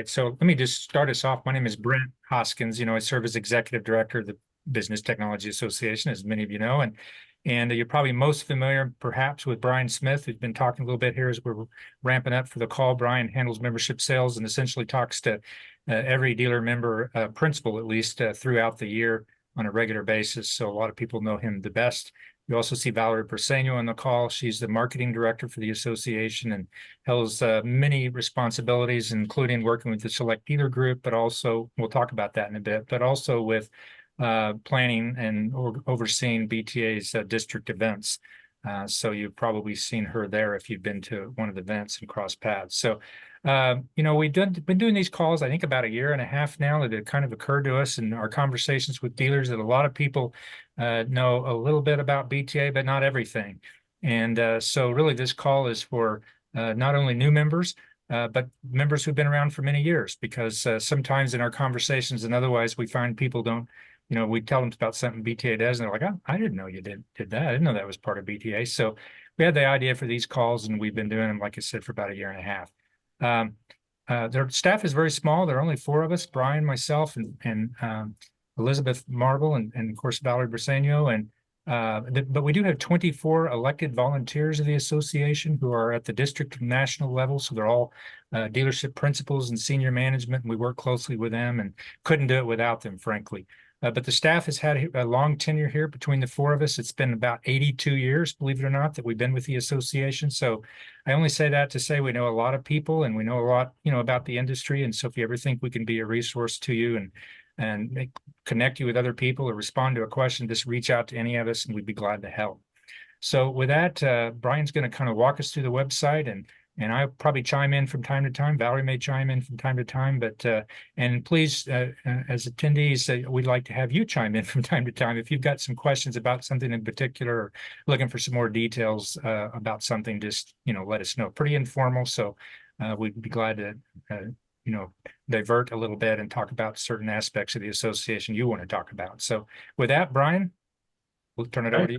right. So let me just start us off. My name is Brent Hoskins. I serve as Executive Director of the Business Technology Association, as many of you know, and you're probably most familiar perhaps with Brian Smith, who's been talking a little bit here as we're ramping up for the call. Brian handles membership sales and essentially talks to every dealer member, principal at least, throughout the year on a regular basis. So a lot of people know him the best. You also see Valerie Briseno on the call. She's the marketing director for the association and holds many responsibilities, including working with the select dealer group, but also, we'll talk about that in a bit, but also with planning and overseeing BTA's district events. So you've probably seen her there if you've been to one of the events and cross paths. So, we've been doing these calls, I think about a year and a half now, that it kind of occurred to us in our conversations with dealers that a lot of people know a little bit about BTA, but not everything. And so really this call is for not only new members, but members who've been around for many years, because sometimes in our conversations and otherwise we find people don't, we tell them about something BTA does, and they're like, oh, I didn't know you did that. I didn't know that was part of BTA. So we had the idea for these calls, and we've been doing them, like I said, for about a year and a half. Their staff is very small. There are only 4 of us, Brian, myself, and Elizabeth Marble, and of course, Valerie Briseno. But we do have 24 elected volunteers of the association who are at the district and national level. So they're all dealership principals and senior management, and we work closely with them and couldn't do it without them, frankly. But the staff has had a long tenure here between the 4 of us. It's been about 82 years, believe it or not, that we've been with the association. So I only say that to say we know a lot of people and we know a lot, about the industry. And so if you ever think we can be a resource to you and connect you with other people or respond to a question, just reach out to any of us and we'd be glad to help. So with that, Brian's going to kind of walk us through the website, and I'll probably chime in from time to time. Valerie may chime in from time to time, but and please, as attendees, we'd like to have you chime in from time to time. If you've got some questions about something in particular, or looking for some more details about something, just, let us know. Pretty informal, so we'd be glad to, divert a little bit and talk about certain aspects of the association you want to talk about. So with that, Brian, we'll turn it over to you.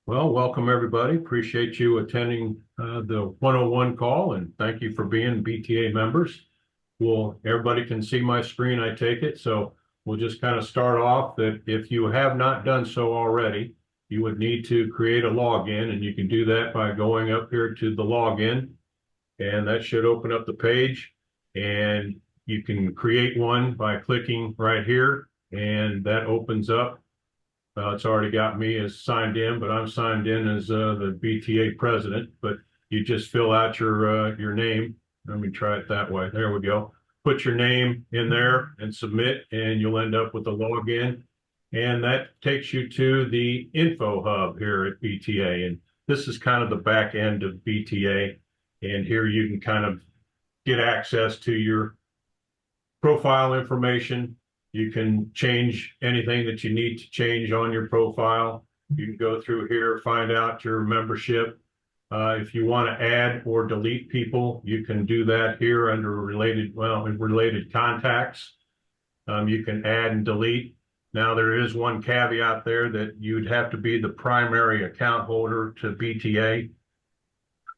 Well, welcome everybody. Appreciate you attending the 101 call, and thank you for being BTA members. Everybody can see my screen, I take it. So we'll just kind of start off that if you have not done so already, you would need to create a login, and you can do that by going up here to the login, and that should open up the page. And you can create one by clicking right here, and that opens up. It's already got me as signed in, but I'm signed in as the BTA president. But you just fill out your name. Let me try it that way. There we go. Put your name in there and submit, and you'll end up with a login. And that takes you to the info hub here at BTA. And this is kind of the back end of BTA. And here you can kind of get access to your profile information. You can change anything that you need to change on your profile. You can go through here, find out your membership. If you want to add or delete people, you can do that here under related contacts. You can add and delete. Now, there is one caveat there that you'd have to be the primary account holder to BTA.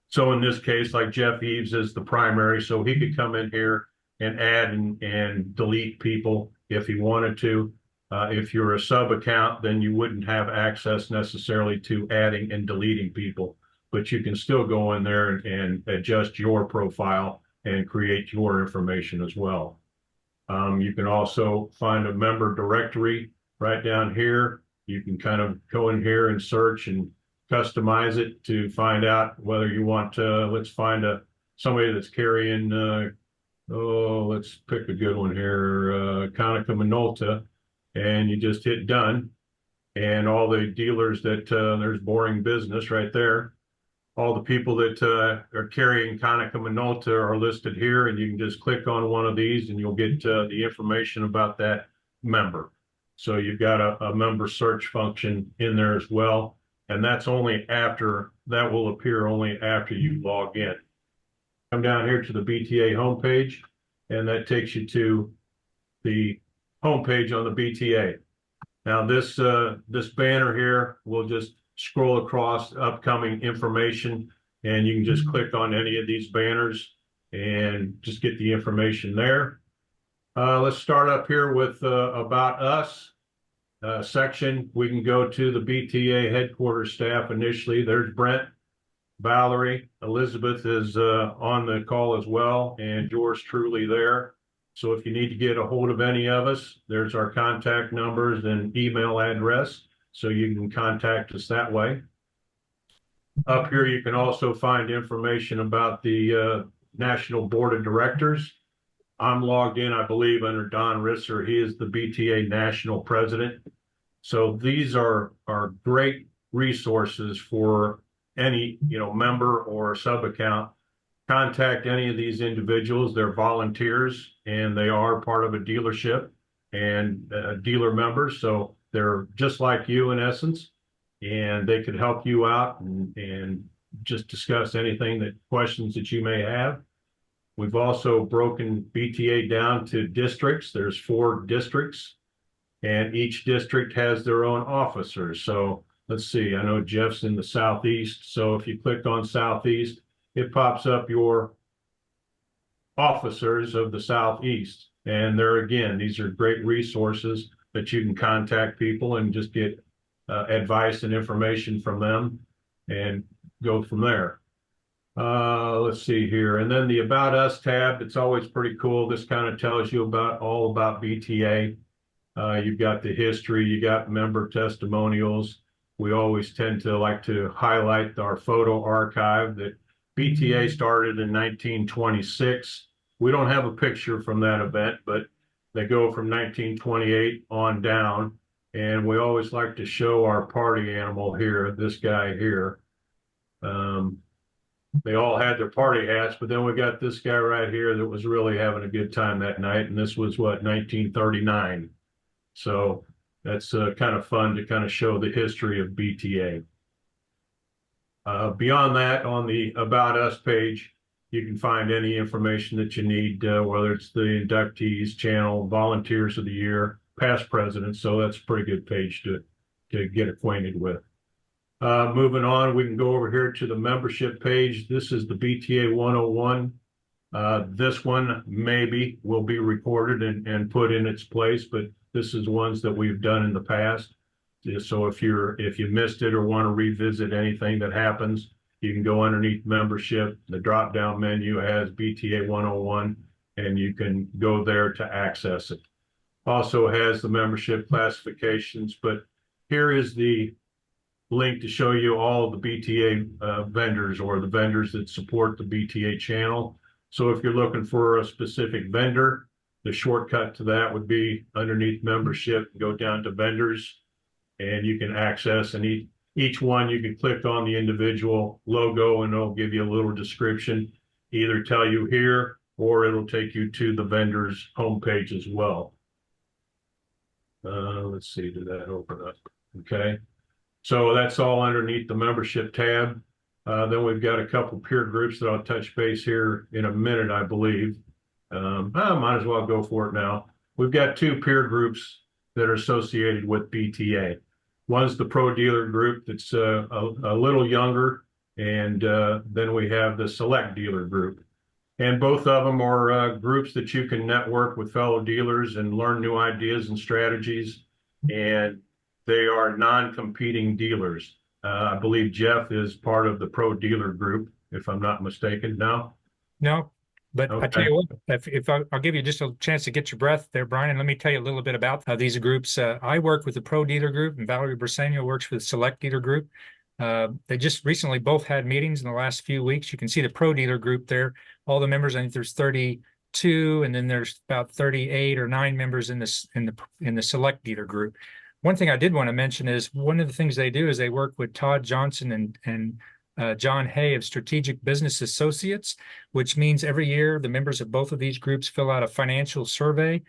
So in this case, like Jeff Eves is the primary, so he could come in here and add and delete people if he wanted to. If you're a sub account, then you wouldn't have access necessarily to adding and deleting people, but you can still go in there and adjust your profile and create your information as well. You can also find a member directory right down here. You can kind of go in here and search and customize it to find out whether you want to, let's find somebody that's carrying let's pick a good one here, Konica Minolta, and you just hit done. And all the dealers that, there's boring business right there. All the people that are carrying Konica Minolta are listed here, and you can just click on one of these and you'll get the information about that member. So you've got a member search function in there as well. And that's that will appear only after you log in. Come down here to the BTA homepage, and that takes you to the homepage on the BTA. Now this banner here will just scroll across upcoming information, and you can just click on any of these banners and just get the information there. Let's start up here with About Us section. We can go to the BTA headquarters staff initially. There's Brent, Valerie, Elizabeth is on the call as well, and yours truly there. So if you need to get a hold of any of us, there's our contact numbers and email address, so you can contact us that way. Up here, you can also find information about the National Board of Directors. I'm logged in, I believe, under Don Risser. He is the BTA National President. So these are great resources for any member or sub account. Contact any of these individuals. They're volunteers and they are part of a dealership and dealer members. So they're just like you in essence, and they could help you out and just discuss anything questions that you may have. We've also broken BTA down to districts. There's 4 districts, and each district has their own officers. So let's see, I know Jeff's in the Southeast. So if you click on Southeast, it pops up your officers of the Southeast. And these are great resources that you can contact people and just get advice and information from them and go from there. Let's see here. And then the About Us tab, it's always pretty cool. This kind of tells you all about BTA. You've got the history, you got member testimonials. We always tend to like to highlight our photo archive that BTA started in 1926. We don't have a picture from that event, but they go from 1928 on down. And we always like to show our party animal here, this guy here. They all had their party hats, but then we got this guy right here that was really having a good time that night. And this was what, 1939. So that's kind of fun to kind of show the history of BTA. Beyond that, on the About Us page, you can find any information that you need, whether it's the inductees, channel, volunteers of the year, past presidents. So that's a pretty good page to get acquainted with. Moving on, we can go over here to the membership page. This is the BTA 101. This one maybe will be recorded and put in its place, but this is ones that we've done in the past. So if you missed it or want to revisit anything that happens, you can go underneath membership. The drop-down menu has BTA 101, and you can go there to access it. Also has the membership classifications, but here is the link to show you all of the BTA vendors, or the vendors that support the BTA channel. So if you're looking for a specific vendor, the shortcut to that would be underneath membership, go down to vendors, and you can access, and each one you can click on the individual logo and it'll give you a little description, either tell you here or it'll take you to the vendor's homepage as well. Let's see, did that open up? Okay. So that's all underneath the membership tab. Then we've got a couple peer groups that I'll touch base here in a minute, I believe. I might as well go for it now. We've got 2 peer groups that are associated with BTA. One's the Pro Dealer group that's a little younger, and then we have the Select Dealer group. And both of them are groups that you can network with fellow dealers and learn new ideas and strategies. And they are non-competing dealers. I believe Jeff is part of the Pro Dealer group, if I'm not mistaken now. No, but Okay. I tell you what, if I'll give you just a chance to get your breath there, Brian, and let me tell you a little bit about these groups. I work with the Pro Dealer group, and Valerie Briseno works with the Select Dealer group. They just recently both had meetings in the last few weeks. You can see the Pro Dealer group there. All the members, I think there's 32, and then there's about 38 or 9 members in the Select Dealer group. One thing I did want to mention is one of the things they do is they work with Todd Johnson and John Hay of Strategic Business Associates, which means every year the members of both of these groups fill out a financial survey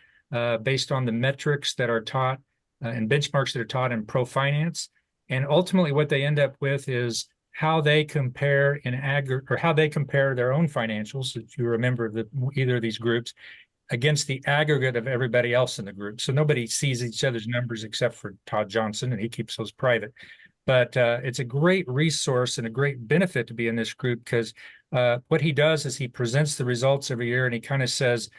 based on the metrics that are taught and benchmarks that are taught in Pro Finance. And ultimately what they end up with is how they compare in aggregate, or how they compare their own financials, if you remember either of these groups, against the aggregate of everybody else in the group. So nobody sees each other's numbers except for Todd Johnson, and he keeps those private. but it's a great resource and a great benefit to be in this group because what he does is he presents the results every year and he kind of says,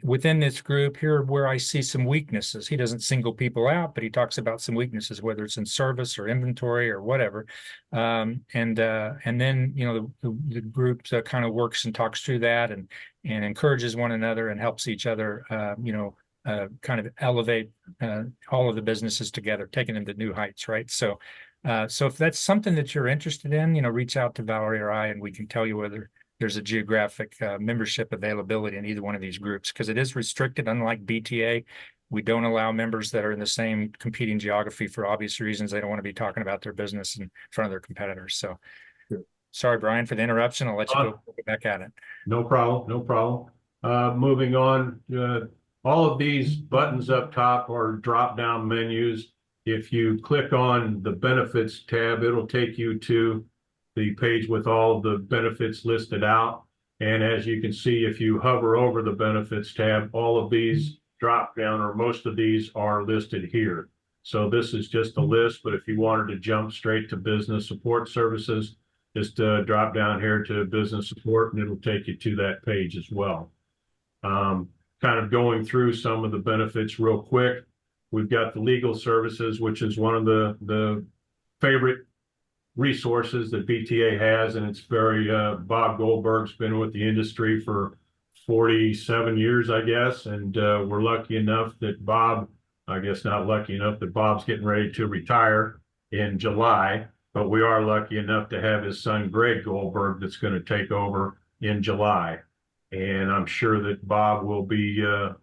within this group, here are where I see some weaknesses. He doesn't single people out, but he talks about some weaknesses, whether it's in service or inventory or whatever. And then, the group kind of works and talks through that and encourages one another and helps each other, kind of elevate all of the businesses together, taking them to new heights, right? So if that's something that you're interested in, reach out to Valerie or I, and we can tell you whether there's a geographic membership availability in either one of these groups, because it is restricted. Unlike BTA, we don't allow members that are in the same competing geography for obvious reasons. They don't want to be talking about their business in front of their competitors. So sorry, Brian, for the interruption. I'll let you go back at it. No problem, no problem. Moving on, all of these buttons up top are drop-down menus. If you click on the benefits tab, it'll take you to the page with all of the benefits listed out. And as you can see, if you hover over the benefits tab, all of these drop down, or most of these are listed here. So this is just a list, but if you wanted to jump straight to business support services, just drop down here to business support and it'll take you to that page as well. Kind of going through some of the benefits real quick. We've got the legal services, which is one of the favorite resources that BTA has, and it's very Bob Goldberg's been with the industry for 47 years, I guess, and we're lucky enough that Bob, I guess not lucky enough that Bob's getting ready to retire in July, but we are lucky enough to have his son Greg Goldberg that's going to take over in July. And I'm sure that Bob will be a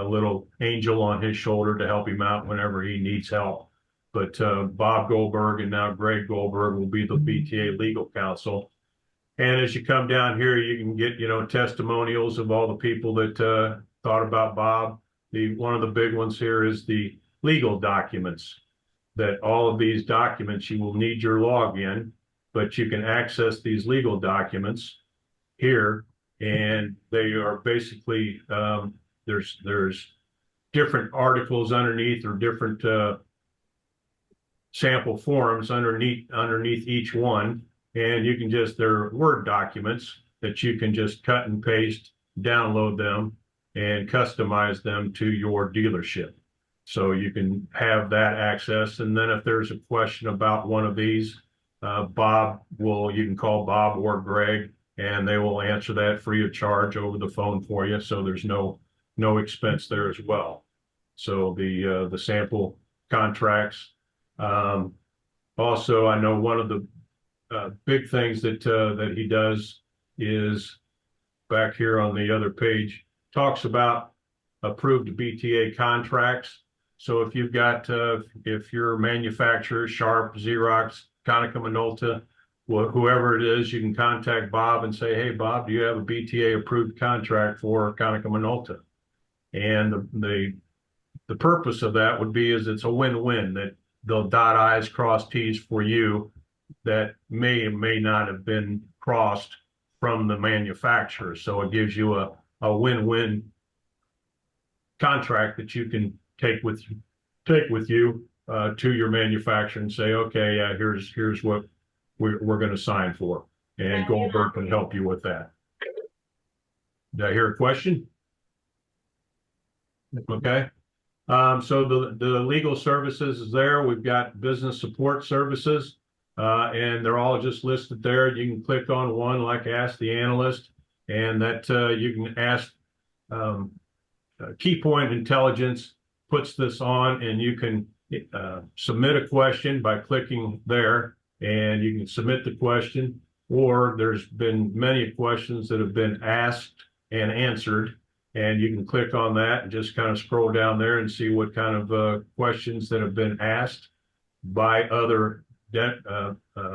little angel on his shoulder to help him out whenever he needs help. But Bob Goldberg and now Greg Goldberg will be the BTA legal counsel. And as you come down here, you can get, testimonials of all the people that thought about Bob. One of the big ones here is the legal documents. That all of these documents, you will need your login, but you can access these legal documents here. And they are basically, there's different articles underneath, or different sample forms underneath each one, and you can just, they're Word documents that you can just cut and paste, download them, and customize them to your dealership. So you can have that access, and then if there's a question about one of these, you can call Bob or Greg, and they will answer that free of charge over the phone for you. So there's no expense there as well. So the sample contracts. Also, I know one of the big things that he does is back here on the other page, talks about approved BTA contracts. So if you've got, if your manufacturer, Sharp, Xerox, Konica Minolta, whoever it is, you can contact Bob and say, hey, Bob, do you have a BTA approved contract for Konica Minolta? And the purpose of that would be is it's a win-win, that they'll dot I's, cross T's for you that may or may not have been crossed from the manufacturer. So it gives you a win-win contract that you can take with you to your manufacturer and say, okay, yeah, here's what we're going to sign for, and Goldberg can help you with that. Did I hear a question? Okay. So the legal services is there. We've got business support services, and they're all just listed there. You can click on one, like Ask the Analyst, and that you can ask Key Point Intelligence puts this on, and you can submit a question by clicking there, and you can submit the question, or there's been many questions that have been asked and answered. And you can click on that and just kind of scroll down there and see what kind of questions that have been asked by other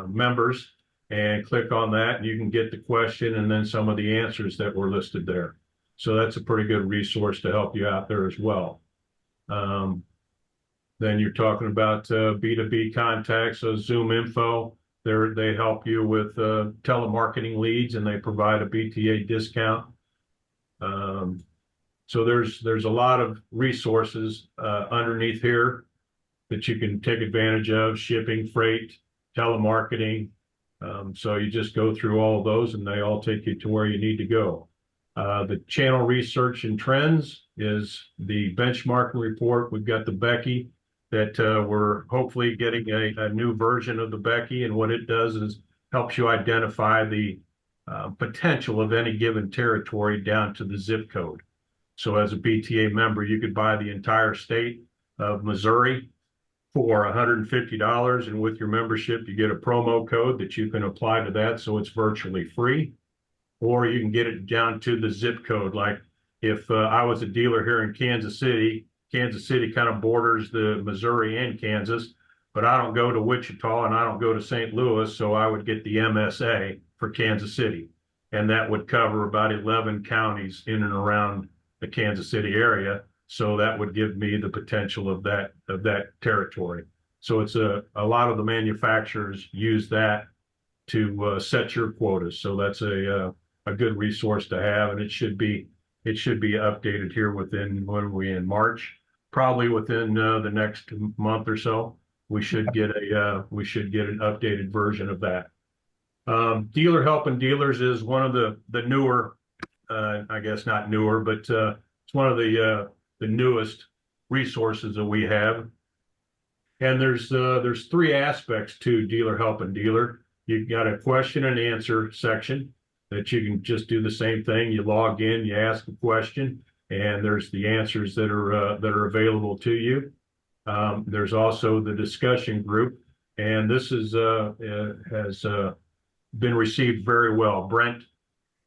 members, and click on that, and you can get the question and then some of the answers that were listed there. So that's a pretty good resource to help you out there as well. Then you're talking about B2B contacts, so Zoom Info. They help you with telemarketing leads, and they provide a BTA discount. So there's a lot of resources underneath here. that you can take advantage of: shipping, freight, telemarketing. So you just go through all of those and they all take you to where you need to go. The channel research and trends is the benchmarking report. We've got the Becky that we're hopefully getting a new version of the Becky. And what it does is helps you identify the potential of any given territory down to the zip code. So as a BTA member, you could buy the entire state of Missouri for $150. And with your membership, you get a promo code that you can apply to that. So it's virtually free. Or you can get it down to the zip code. Like if I was a dealer here in Kansas City kind of borders the Missouri and Kansas, but I don't go to Wichita and I don't go to St. Louis. So I would get the MSA for Kansas City. And that would cover about 11 counties in and around the Kansas City area. So that would give me the potential of that territory. So it's a lot of the manufacturers use that to set your quotas. So that's a good resource to have, and it should be updated here within, when we in March, probably within the next month or so. We should get an updated version of that. Dealer Helping Dealers is one of the newer, I guess not newer, but it's one of the newest resources that we have. And there's three aspects to Dealer Helping Dealer. You've got a question and answer section that you can just do the same thing. You log in, you ask a question, and there's the answers that are available to you. There's also the discussion group, and this has been received very well. Brent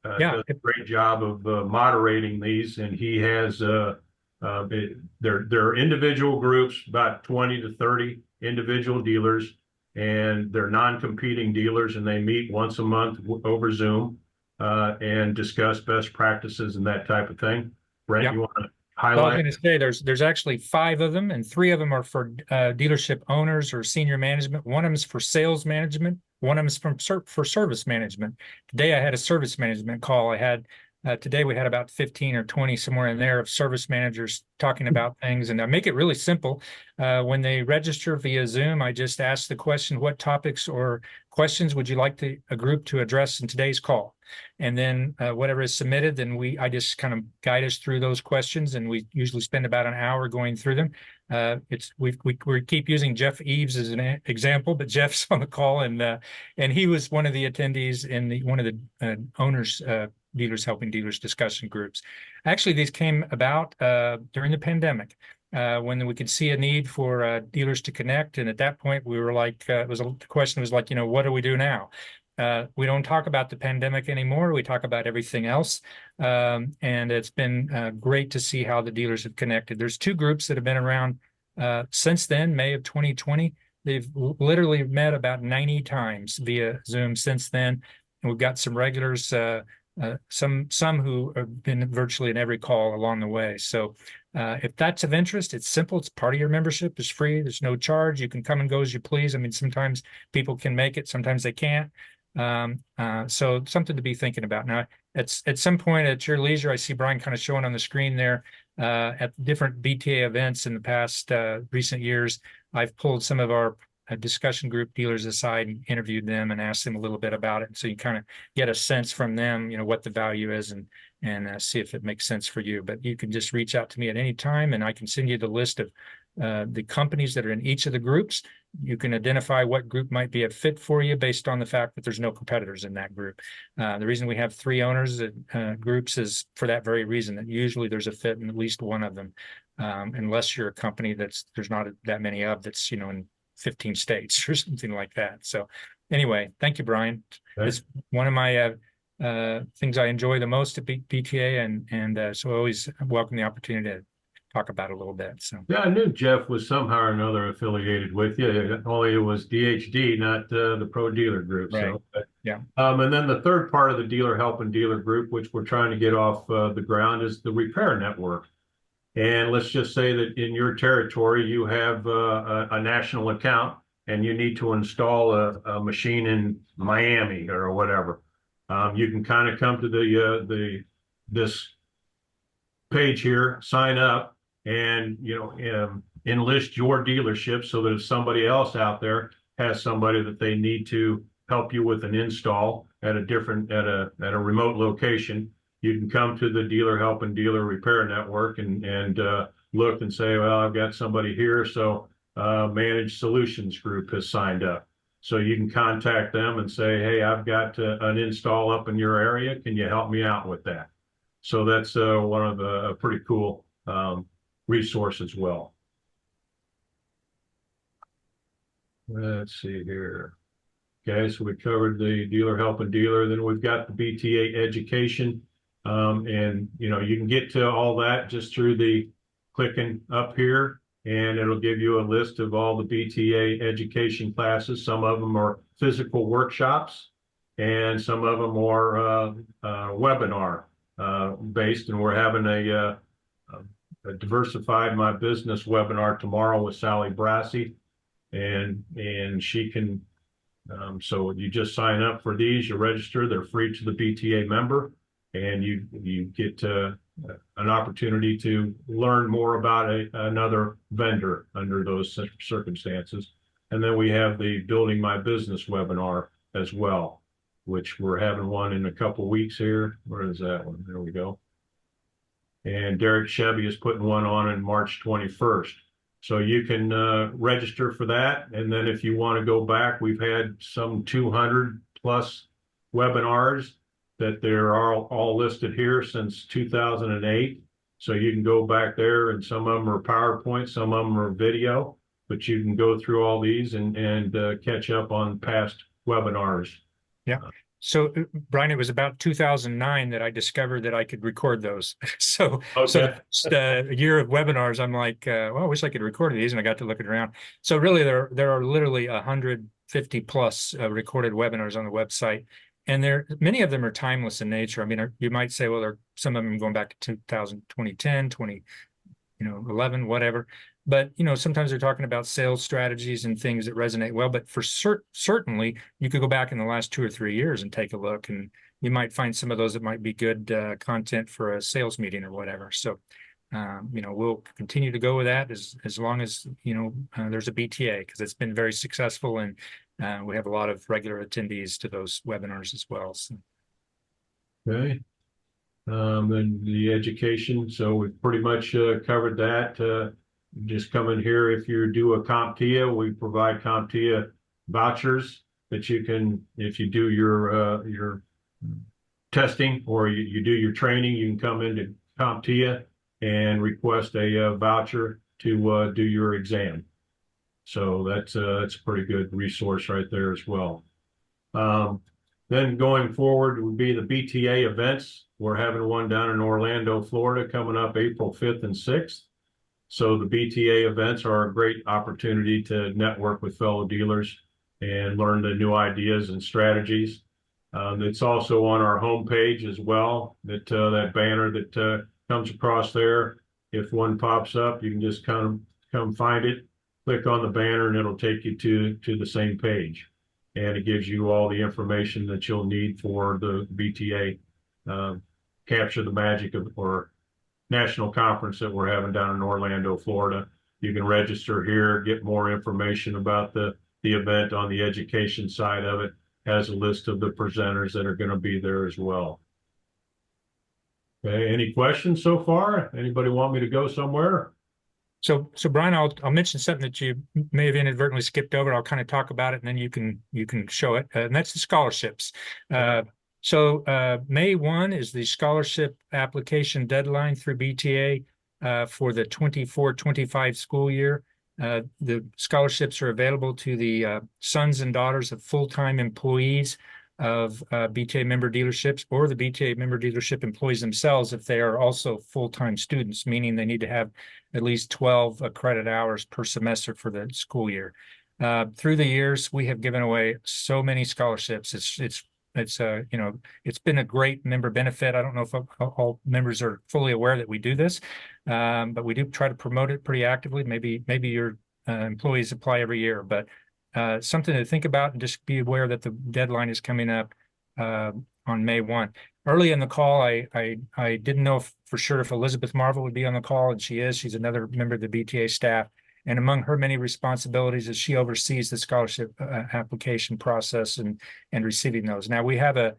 does a great job of moderating these, and he has they're individual groups, about 20 to 30 individual dealers, and they're non-competing dealers, and they meet once a month over Zoom and discuss best practices and that type of thing. Brent, you want to highlight? Well, I was going to say there's actually 5 of them, and 3 of them are for dealership owners or senior management. One of them is for sales management. One of them is for service management. Today I had a service management call. Today we had about 15 or 20, somewhere in there, of service managers talking about things. And I make it really simple. When they register via Zoom, I just ask the question, what topics or questions would you like a group to address in today's call? And then whatever is submitted, then I just kind of guide us through those questions, and we usually spend about an hour going through them. We keep using Jeff Eves as an example, but Jeff's on the call, and he was one of the attendees in one of the owners Dealers Helping Dealers discussion groups. Actually, these came about during the pandemic when we could see a need for dealers to connect. And at that point, we were like, the question was like, what do we do now? We don't talk about the pandemic anymore. We talk about everything else. And it's been great to see how the dealers have connected. There's 2 groups that have been around since then, May of 2020. They've literally met about 90 times via Zoom since then. And we've got some regulars, some who have been virtually in every call along the way. So if that's of interest, it's simple. It's part of your membership. It's free. There's no charge. You can come and go as you please. I mean, sometimes people can make it, sometimes they can't. So something to be thinking about. Now, at some point at your leisure, I see Brian kind of showing on the screen there at different BTA events in the past recent years. I've pulled some of our discussion group dealers aside and interviewed them and asked them a little bit about it. And so you kind of get a sense from them, what the value is, and see if it makes sense for you. But you can just reach out to me at any time, and I can send you the list of the companies that are in each of the groups. You can identify what group might be a fit for you based on the fact that there's no competitors in that group. The reason we have 3 owners groups is for that very reason, that usually there's a fit in at least one of them, unless you're a company there's not that many of that's, in 15 states or something like that. So anyway, thank you, Brian. Okay. It's one of my things I enjoy the most at BTA, and so I always welcome the opportunity to talk about it a little bit. So yeah, I knew Jeff was somehow or another affiliated with you. Only it was DHD, not the Pro Dealer Group. Right. So yeah. And then the third part of the Dealer Helping Dealer Group, which we're trying to get off the ground, is the repair network. And let's just say that in your territory, you have a national account and you need to install a machine in Miami or whatever. You can kind of come to this page here, sign up, and enlist your dealership so that if somebody else out there has somebody that they need to help you with an install at a remote location, you can come to the Dealer Help and Dealer Repair Network and look and say, well, I've got somebody here, so Managed Solutions Group has signed up. So you can contact them and say, hey, I've got an install up in your area. Can you help me out with that? So that's one of the pretty cool resource as well. Let's see here. Okay, so we covered the Dealer Help and Dealer. Then we've got the BTA education. And, you know, you can get to all that just through the clicking up here, and it'll give you a list of all the BTA education classes. Some of them are physical workshops, and some of them are webinar based. And we're having a Diversified My Business webinar tomorrow with Sally Brassey, and she can. So you just sign up for these, you register, they're free to the BTA member, and you get an opportunity to learn more about another vendor under those circumstances. And then we have the Building My Business webinar as well, which we're having one in a couple weeks here. Where is that one? There we go. And Derek Chevy is putting one on March 21st. So you can register for that. And then if you want to go back, we've had some 200 plus webinars that they're all listed here since 2008. So you can go back there, and some of them are PowerPoint, some of them are video, but you can go through all these and catch up on past webinars. Yeah. So Brian, it was about 2009 that I discovered that I could record those. So a year of webinars, I'm like, well, I wish I could record these, and I got to looking around. So really, there are literally 150 plus recorded webinars on the website, and many of them are timeless in nature. I mean, you might say, well, some of them going back to 2000, 2010, 11, whatever. But, sometimes they're talking about sales strategies and things that resonate well. But for certainly, you could go back in the last 2 or 3 years and take a look, and you might find some of those that might be good content for a sales meeting or whatever. So, we'll continue to go with that as long as, there's a BTA, because it's been very successful, and we have a lot of regular attendees to those webinars as well. So. Okay. And the education. So we've pretty much covered that. Just come in here. If you do a CompTIA, we provide CompTIA vouchers that you can, if you do your testing or you do your training, you can come into CompTIA and request a voucher to do your exam. So that's a pretty good resource right there as well. Then going forward would be the BTA events. We're having one down in Orlando, Florida, coming up April 5th and 6th. So the BTA events are a great opportunity to network with fellow dealers and learn the new ideas and strategies. It's also on our homepage as well, that banner that comes across there. If one pops up, you can just come find it, click on the banner, and it'll take you to the same page. And it gives you all the information that you'll need for the BTA Capture the Magic or national conference that we're having down in Orlando, Florida. You can register here, get more information about the event on the education side of it. Has a list of the presenters that are going to be there as well. Okay, any questions so far? Anybody want me to go somewhere? So Brian, I'll mention something that you may have inadvertently skipped over. I'll kind of talk about it, and then you can show it. And that's the scholarships. So May 1 is the scholarship application deadline through BTA for the 24-25 school year. The scholarships are available to the sons and daughters of full-time employees of BTA member dealerships, or the BTA member dealership employees themselves if they are also full-time students, meaning they need to have at least 12 credit hours per semester for the school year. Through the years, we have given away so many scholarships. It's been a great member benefit. I don't know if all members are fully aware that we do this, but we do try to promote it pretty actively. Maybe your employees apply every year, but something to think about, and just be aware that the deadline is coming up on May 1. Early in the call, I didn't know for sure if Elizabeth Marvel would be on the call, and she is. She's another member of the BTA staff. And among her many responsibilities is she oversees the scholarship application process and receiving those. Now we have a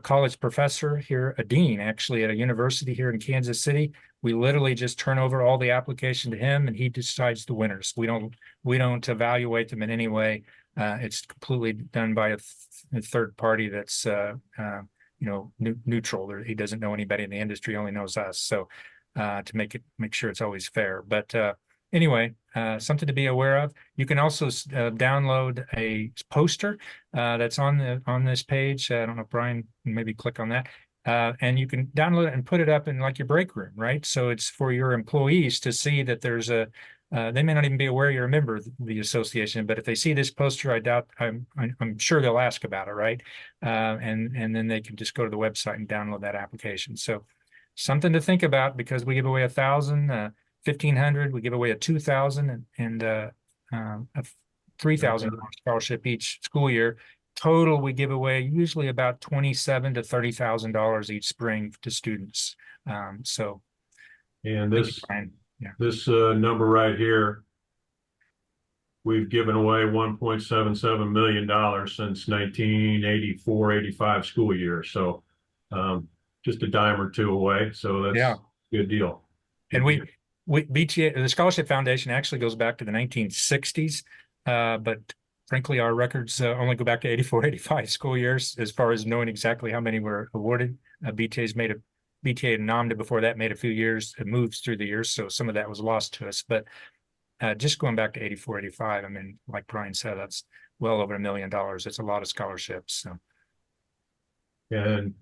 college professor here, a dean actually at a university here in Kansas City. We literally just turn over all the application to him and he decides the winners. We don't evaluate them in any way. It's completely done by a third party that's neutral. He doesn't know anybody in the industry, only knows us. So to make sure it's always fair. But anyway, something to be aware of. You can also download a poster that's on this page. I don't know if Brian can maybe click on that. And you can download it and put it up in like your break room, right? So it's for your employees to see that there's they may not even be aware you're a member of the association, but if they see this poster, I'm sure they'll ask about it, right? And then they can just go to the website and download that application. So something to think about, because we give away 1,000, 1,500, we give away a 2,000 and a $3,000 scholarship each school year. Total, we give away usually about $27,000 to $30,000 each spring to students. And this number right here, we've given away $1.77 million since 1984, 85 school year. So just a dime or two away. So that's a good deal. And BTA, the Scholarship Foundation actually goes back to the 1960s, but frankly, our records only go back to 84, 85 school years as far as knowing exactly how many were awarded. BTA and NAMDA before that made a few years, it moves through the years, so some of that was lost to us. But just going back to 84, 85, I mean, like Brian said, that's well over $1 million. It's a lot of scholarships. So. And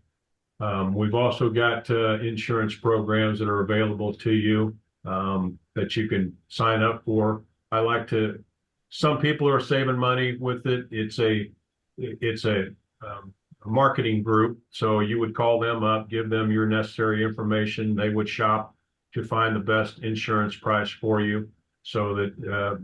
we've also got insurance programs that are available to you that you can sign up for. Some people are saving money with it. It's a marketing group. So you would call them up, give them your necessary information. They would shop to find the best insurance price for you, so that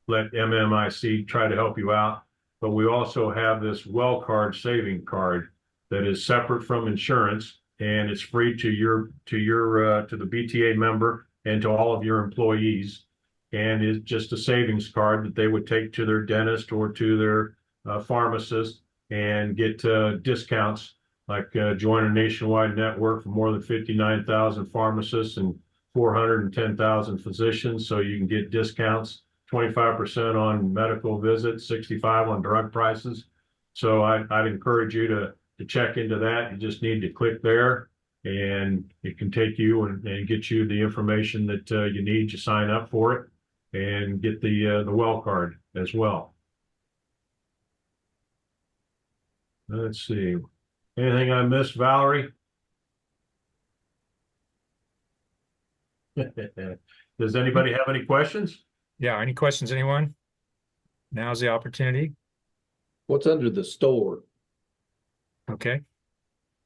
let MMIC try to help you out. But we also have this WellCard saving card that is separate from insurance, and it's free to the BTA member and to all of your employees. And it's just a savings card that they would take to their dentist or to their pharmacist and get discounts, like join a nationwide network for more than 59,000 pharmacists and 410,000 physicians. So you can get discounts, 25% on medical visits, 65% on drug prices. So I'd encourage you to check into that. You just need to click there and it can take you and get you the information that you need to sign up for it and get the WellCard as well. Let's see. Anything I missed, Valerie? Does anybody have any questions? Yeah, any questions, anyone? Now's the opportunity. What's under the store? Okay.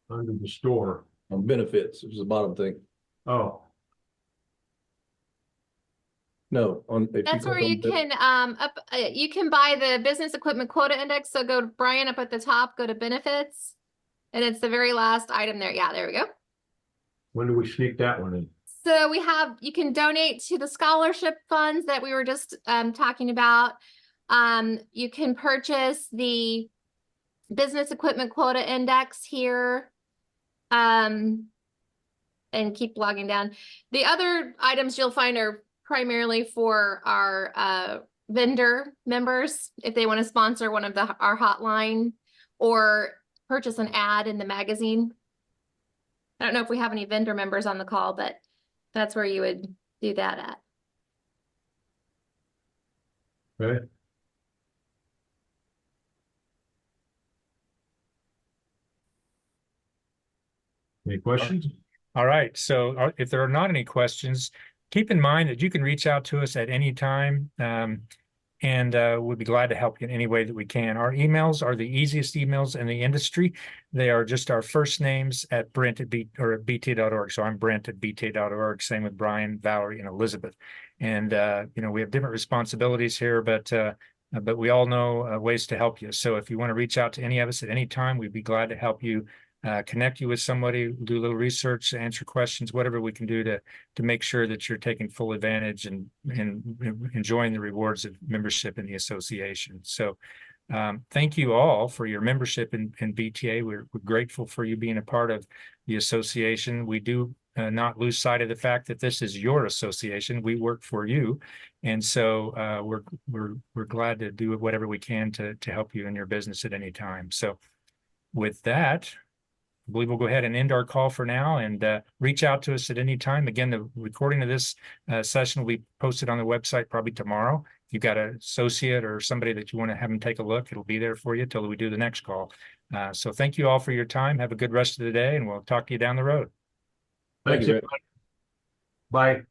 Under the store. On benefits, it was the bottom thing. Oh. No, on. That's where you can you can buy the business equipment quota index. So go to Brian up at the top, go to benefits, and it's the very last item there. Yeah, there we go. When do we sneak that one in? So you can donate to the scholarship funds that we were just talking about. You can purchase the business equipment quota index here. And keep logging down. The other items you'll find are primarily for our vendor members, if they want to sponsor one of our hotline or purchase an ad in the magazine. I don't know if we have any vendor members on the call, but that's where you would do that at. Okay. Any questions? All right. So if there are not any questions, keep in mind that you can reach out to us at any time, and we'd be glad to help you in any way that we can. Our emails are the easiest emails in the industry. They are just our first names at BTA.org. So I'm Brent at BTA.org. Same with Brian, Valerie, and Elizabeth. And we have different responsibilities here, but we all know ways to help you. So if you want to reach out to any of us at any time, we'd be glad to help you connect you with somebody, do a little research, answer questions, whatever we can do to make sure that you're taking full advantage and enjoying the rewards of membership in the association. So thank you all for your membership in BTA. We're grateful for you being a part of the association. We do not lose sight of the fact that this is your association. We work for you, and so we're glad to do whatever we can to help you in your business at any time. So with that, I believe we'll go ahead and end our call for now, and reach out to us at any time. Again, the recording of this session will be posted on the website probably tomorrow. If you've got an associate or somebody that you want to have them take a look, it'll be there for you till we do the next call. So thank you all for your time. Have a good rest of the day, and we'll talk to you down the road. Thanks, Thank you, Brett. everybody. Bye.